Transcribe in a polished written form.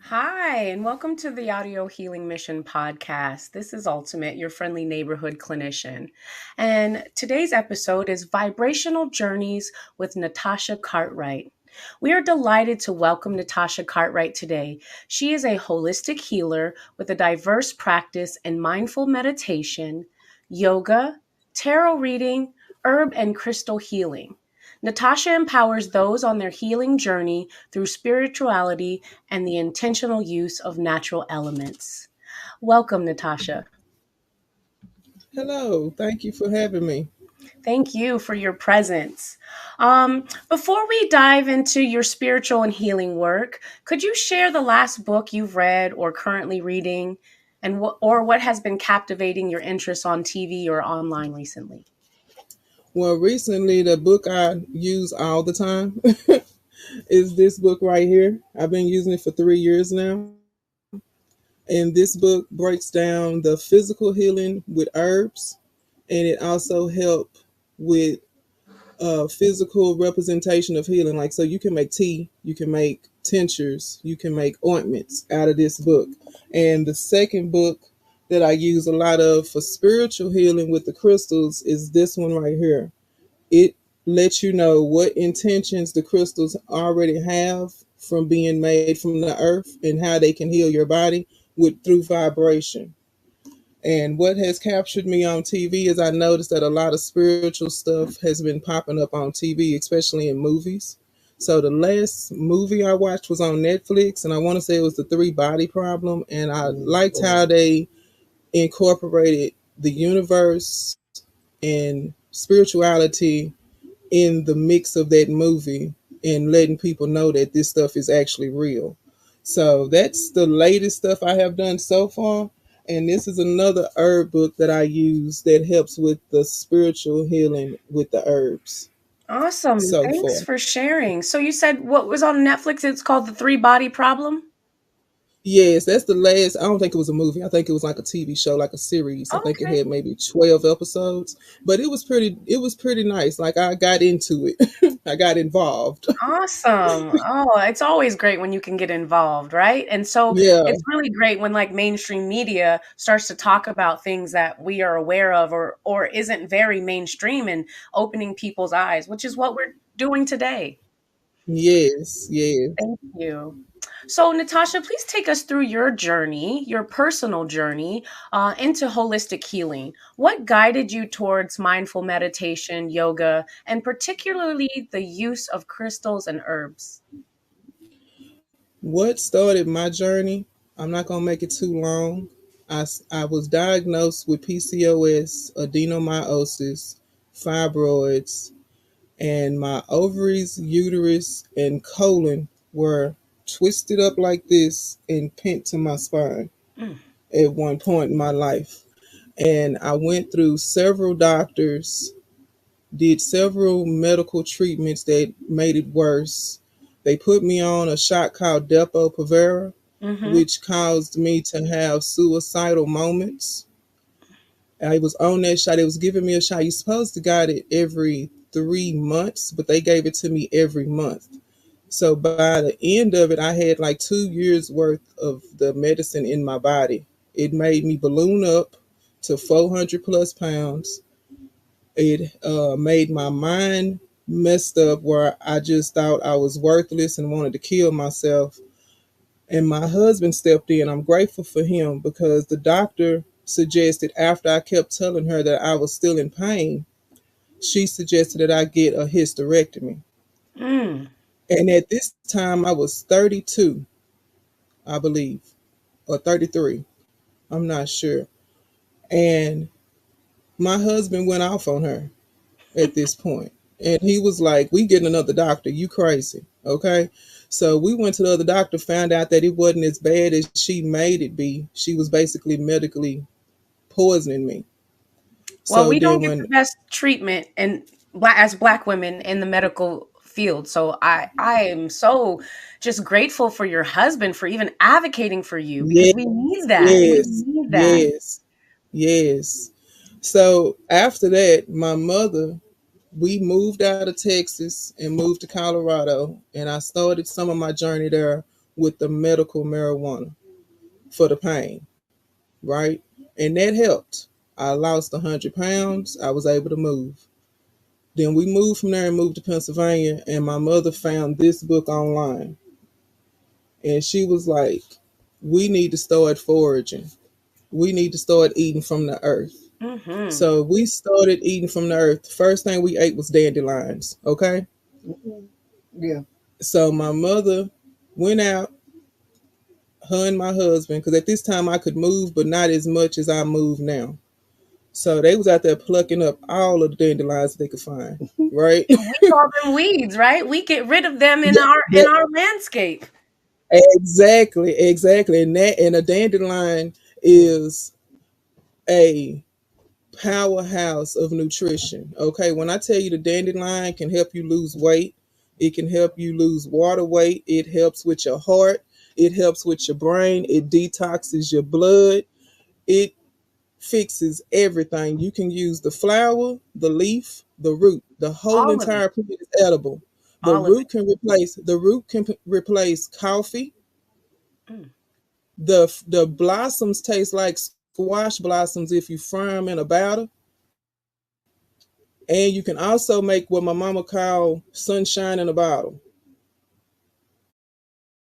Hi, and welcome to the Audio Healing Mission podcast. This is Ultimate, your friendly neighborhood clinician. And today's episode is Vibrational Journeys with Natasha Cartwright. We are delighted to welcome Natasha Cartwright today. She is a holistic healer with a diverse practice in mindful meditation, yoga, tarot reading, herb and crystal healing. Natasha empowers those on their healing journey through spirituality and the intentional use of natural elements. Welcome, Natasha. Hello, thank you for having me. Thank you for your presence. Before we dive into your spiritual and healing work, could you share the last book you've read or currently reading, and or what has been captivating your interest on TV or online recently? Well, recently, the book I use all the time is this book right here. I've been using it for 3 years now. And this book breaks down the physical healing with herbs, and it also help with physical representation of healing. Like, so you can make tea, you can make tinctures, you can make ointments out of this book. And the second book that I use a lot of for spiritual healing with the crystals is this one right here. It lets you know what intentions the crystals already have from being made from the earth and how they can heal your body with through vibration. And what has captured me on TV is I noticed that a lot of spiritual stuff has been popping up on TV, especially in movies. So the last movie I watched was on Netflix, and I want to say it was the Three Body Problem. And I liked how they incorporated the universe and spirituality in the mix of that movie and letting people know that this stuff is actually real. So that's the latest stuff I have done so far. And this is another herb book that I use that helps with the spiritual healing with the herbs Awesome. so Thanks far. for sharing. So you said what was on Netflix? It's called The Three Body Problem? Yes, that's the last. I don't think it was a movie. I think it was like a TV show, like a series. I think it Okay. had maybe 12 episodes, but it was pretty nice. Like I got into it. I got involved. Awesome. Oh, it's always great when you can get involved, right? And so Yeah. it's really great when like mainstream media starts to talk about things that we are aware of or isn't very mainstream and opening people's eyes, which is what we're doing today. Yes, yes. Thank you. So, Natasha, please take us through your journey, your personal journey into holistic healing. What guided you towards mindful meditation, yoga, and particularly the use of crystals and herbs? What started my journey? I'm not going to make it too long. I was diagnosed with PCOS, adenomyosis, fibroids, and my ovaries, uterus, and colon were twisted up like this and pinned to my spine Mm. at one point in my life. And I went through several doctors, did several medical treatments that made it worse. They put me on a shot called Depo-Provera, Mm-hmm. which caused me to have suicidal moments. I was on that shot. It was giving me a shot. You're supposed to get it every 3 months, but they gave it to me every month. So by the end of it, I had like 2 years worth of the medicine in my body. It made me balloon up to 400 plus pounds. It made my mind messed up where I just thought I was worthless and wanted to kill myself. And my husband stepped in. I'm grateful for him because the doctor suggested, after I kept telling her that I was still in pain, she suggested that I get a hysterectomy. Mm. And at this time, I was 32, I believe, or 33. I'm not sure. And my husband went off on her at this point. And he was like, "We getting another doctor. You crazy." Okay. So we went to the other doctor, found out that it wasn't as bad as she made it be. She was basically medically poisoning me. Well, So we then don't get when the best treatment and as black women in the medical field. So I am so just grateful for your husband for even advocating for you because yes, we need that. We yes, need that. yes, yes. So after that, my mother, we moved out of Texas and moved to Colorado, and I started some of my journey there with the medical marijuana for the pain, right? And that helped. I lost 100 pounds. I was able to move. Then we moved from there and moved to Pennsylvania, and my mother found this book online. And she was like, we need to start foraging. We need to start eating from the earth. Mm-hmm. So we started eating from the earth. First thing we ate was dandelions. Okay. Mhm. Yeah. So my mother went out, her and my husband, because at this time I could move, but not as much as I move now. So they was out there plucking up all of the dandelions they could find. Right. We call them weeds, right? We get rid of them in Yeah, our landscape. exactly, exactly. And a dandelion is a powerhouse of nutrition. Okay, when I tell you the dandelion can help you lose weight, it can help you lose water weight, it helps with your heart, it helps with your brain, it detoxes your blood, it fixes everything. You can use the flower, the leaf, the root. The whole All of it. entire plant is edible. All of it. The root can replace coffee. Mm. The blossoms taste like squash blossoms if you fry them in a batter. And you can also make what my mama call sunshine in a bottle.